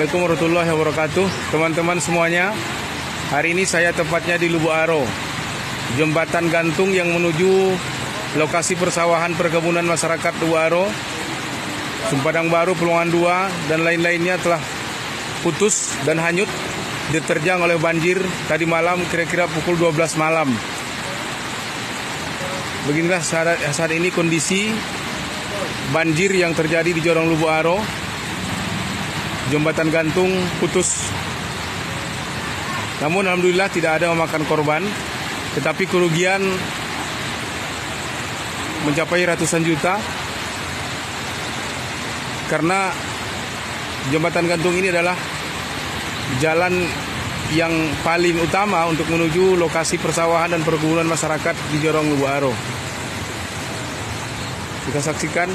Assalamualaikum warahmatullahi wabarakatuh. Teman-teman semuanya, hari ini saya tepatnya di Lubuk Aro, jembatan gantung yang menuju lokasi persawahan perkebunan masyarakat Lubuk Aro, Sumpadang Baru, Pelongan 2 dan lain-lainnya telah putus dan hanyut diterjang oleh banjir tadi malam kira-kira pukul 12 malam. Beginilah saat ini kondisi banjir yang terjadi di Jorong Lubuk Aro. Jembatan gantung putus. Namun alhamdulillah tidak ada memakan korban, tetapi kerugian mencapai ratusan juta karena jembatan gantung ini adalah jalan yang paling utama untuk menuju lokasi persawahan dan perkebunan masyarakat di Jorong Lubuk Aro. Kita saksikan